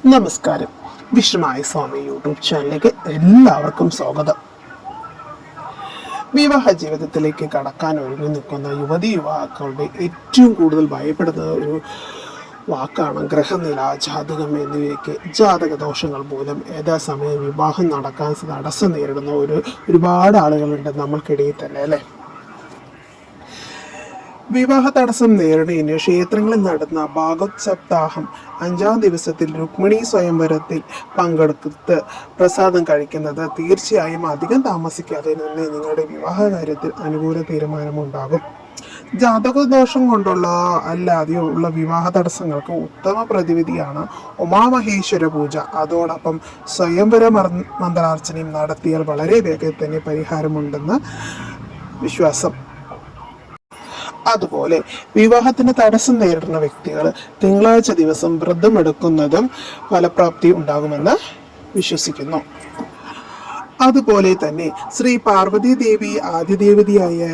നമസ്കാരം. വിഷ്ണുമായ സ്വാമി യൂട്യൂബ് ചാനലിലേക്ക് എല്ലാവർക്കും സ്വാഗതം. വിവാഹ ജീവിതത്തിലേക്ക് കടക്കാൻ ഒരുങ്ങി നിൽക്കുന്ന യുവതി യുവാക്കളുടെ ഏറ്റവും കൂടുതൽ ഭയപ്പെടുന്ന ഒരു വാക്കാണ് ഗ്രഹനില, ജാതകം എന്നിവയൊക്കെ. ജാതക ദോഷങ്ങൾ മൂലം യഥാസമയം വിവാഹം നടക്കാൻ തടസ്സം നേരിടുന്ന ഒരുപാട് ആളുകളുണ്ട് നമ്മൾക്കിടയിൽ തന്നെ, അല്ലേ? വിവാഹ തടസ്സം നേരിടുന്നതിന് ക്ഷേത്രങ്ങളിൽ നടന്ന ഭാഗവത് സപ്താഹം 5-ാം ദിവസത്തിൽ രുക്മിണി സ്വയംവരത്തിൽ പങ്കെടുത്ത് പ്രസാദം കഴിക്കുന്നത് തീർച്ചയായും അധികം താമസിക്കാതെ തന്നെ നിങ്ങളുടെ വിവാഹ കാര്യത്തിൽ അനുകൂല തീരുമാനമുണ്ടാകും. ജാതകദോഷം കൊണ്ടുള്ള അല്ലാതെയോ ഉള്ള വിവാഹ തടസ്സങ്ങൾക്ക് ഉത്തമ പ്രതിവിധിയാണ് ഉമാമഹേശ്വര പൂജ. അതോടൊപ്പം സ്വയംവര മന്ത്രാർച്ചനയും നടത്തിയാൽ വളരെ വേഗത്തിൽ തന്നെ പരിഹാരമുണ്ടെന്ന് വിശ്വാസം. അതുപോലെ വിവാഹത്തിന് തടസ്സം നേരിടുന്ന വ്യക്തികൾ തിങ്കളാഴ്ച ദിവസം വ്രതമെടുക്കുന്നതും ഫലപ്രാപ്തി ഉണ്ടാകുമെന്ന് വിശ്വസിക്കുന്നു. അതുപോലെ തന്നെ ശ്രീ പാർവതി ദേവി ആദിദേവതയായ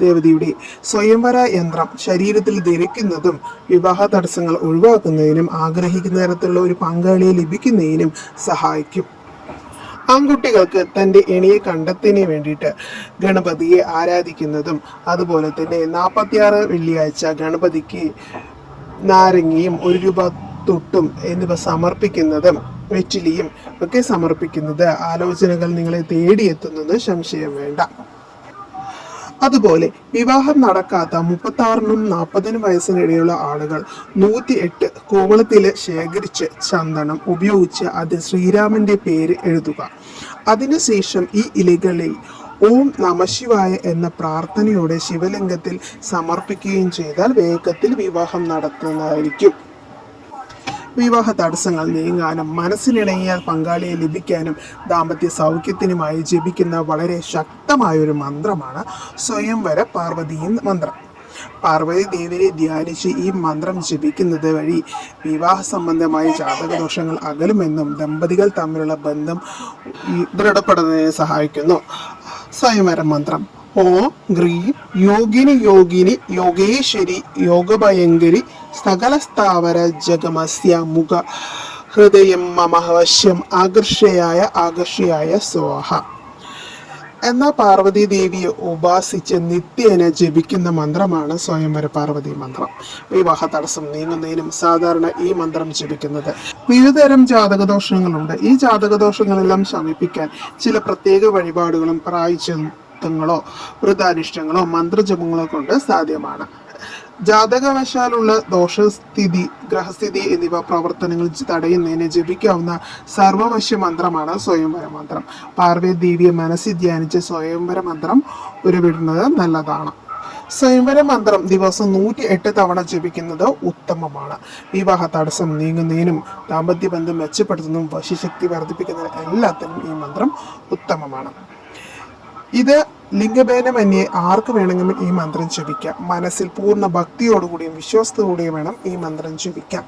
ദേവതയുടെ സ്വയംവര യന്ത്രം ശരീരത്തിൽ ധരിക്കുന്നതും വിവാഹ തടസ്സങ്ങൾ ഒഴിവാക്കുന്നതിനും ആഗ്രഹിക്കുന്ന തരത്തിലുള്ള ഒരു പങ്കാളിയെ ലഭിക്കുന്നതിനും സഹായിക്കും. ആൺകുട്ടികൾക്ക് തൻ്റെ ഇണയെ കണ്ടെത്തിന് വേണ്ടിയിട്ട് ഗണപതിയെ ആരാധിക്കുന്നതും അതുപോലെ തന്നെ 46 വെള്ളിയാഴ്ച ഗണപതിക്ക് നാരങ്ങയും 1 രൂപ തൊട്ടും എന്നിവ സമർപ്പിക്കുന്നതും വെറ്റിലിയും ഒക്കെ സമർപ്പിക്കുന്നത് ആലോചനകൾ നിങ്ങളെ തേടിയെത്തുന്നത് സംശയം വേണ്ട. അതുപോലെ വിവാഹം നടക്കാത്ത 36-നും 40-നും വയസ്സിനിടയിലുള്ള ആളുകൾ 108 കോവളത്തില് ശേഖരിച്ച് ചന്ദനം ഉപയോഗിച്ച് അതിൽ ശ്രീരാമന്റെ പേര് എഴുതുക. അതിനുശേഷം ഈ ഇലകളിൽ ഓം നമഃശിവായ എന്ന പ്രാർത്ഥനയോടെ ശിവലിംഗത്തിൽ സമർപ്പിക്കുകയും ചെയ്താൽ വേഗത്തിൽ വിവാഹം നടത്തുന്നതായിരിക്കും. വിവാഹ തടസ്സങ്ങൾ നീങ്ങാനും മനസ്സിനിണങ്ങിയ പങ്കാളിയെ ലഭിക്കാനും ദാമ്പത്യ സൗഖ്യത്തിനുമായി ജപിക്കുന്ന വളരെ ശക്തമായൊരു മന്ത്രമാണ് സ്വയംവര പാർവതി മന്ത്രം. പാർവതി ദേവിയെ ധ്യാനിച്ച് ഈ മന്ത്രം ജപിക്കുന്നത് വഴി വിവാഹ സംബന്ധമായ ജാതകദോഷങ്ങൾ അകലുമെന്നും ദമ്പതികൾ തമ്മിലുള്ള ബന്ധം ദൃഢപ്പെടുന്നതിന് സഹായിക്കുന്നു. സ്വയംവര മന്ത്രം: ഓം ഗ്രീം യോഗിനി യോഗിനി യോഗേശ്വരി യോഗഭയങ്കരി സകല സ്ഥാവര ജഗമസ്യ മുഖ ഹൃദയം മമഹവശ്യം ആകർഷയായ സ്വാഹ എന്ന പാർവതി ദേവിയെ ഉപാസിച്ച് നിത്യേന ജപിക്കുന്ന മന്ത്രമാണ് സ്വയംവര പാർവതി മന്ത്രം. വിവാഹ തടസ്സം നീങ്ങുന്നതിനും സാധാരണ ഈ മന്ത്രം ജപിക്കുന്നത്. വിവിധതരം ജാതകദോഷങ്ങളുണ്ട്. ഈ ജാതകദോഷങ്ങളെല്ലാം ശമിപ്പിക്കാൻ ചില പ്രത്യേക വഴിപാടുകളും പ്രായശ്ചിത്തങ്ങളോ വ്രതാനുഷ്ഠാനങ്ങളോ മന്ത്രജപങ്ങളോ കൊണ്ട് സാധ്യമാണ്. ജാതകവശാലുള്ള ദോഷസ്ഥിതി, ഗ്രഹസ്ഥിതി എന്നിവ പ്രവർത്തനങ്ങൾ തടയുന്നതിന് ജപിക്കാവുന്ന സർവവശ്യ മന്ത്രമാണ് സ്വയംവര മന്ത്രം. പാർവതി ദേവിയെ മനസ്സിൽ ധ്യാനിച്ച് സ്വയംവര മന്ത്രം ഉരുവിടുന്നത് നല്ലതാണ്. സ്വയംവര മന്ത്രം ദിവസം 108 തവണ ജപിക്കുന്നത് ഉത്തമമാണ്. വിവാഹ തടസ്സം നീങ്ങുന്നതിനും ദാമ്പത്യ ബന്ധം മെച്ചപ്പെടുത്തുന്നതിനും വശിശക്തി വർദ്ധിപ്പിക്കുന്നതിനും എല്ലാത്തിനും ഈ മന്ത്രം ഉത്തമമാണ്. ഇത് ലിംഗഭേദമന്യേ ആർക്ക് വേണമെങ്കിലും ഈ മന്ത്രം ജപിക്കാം. മനസ്സിൽ പൂർണ്ണ ഭക്തിയോടുകൂടിയും വിശ്വാസത്തോടുകൂടിയും വേണം ഈ മന്ത്രം ജപിക്കാം.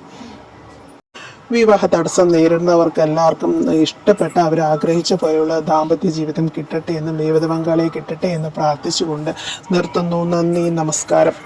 വിവാഹ തടസ്സം നേരിടുന്നവർക്ക് എല്ലാവർക്കും ഇഷ്ടപ്പെട്ട അവർ ആഗ്രഹിച്ച പോലെയുള്ള ദാമ്പത്യ ജീവിതം കിട്ടട്ടെ എന്നും ജീവിത പങ്കാളിയെ കിട്ടട്ടെ എന്ന് പ്രാർത്ഥിച്ചുകൊണ്ട് നിർത്തുന്നു. നന്ദി, നമസ്കാരം.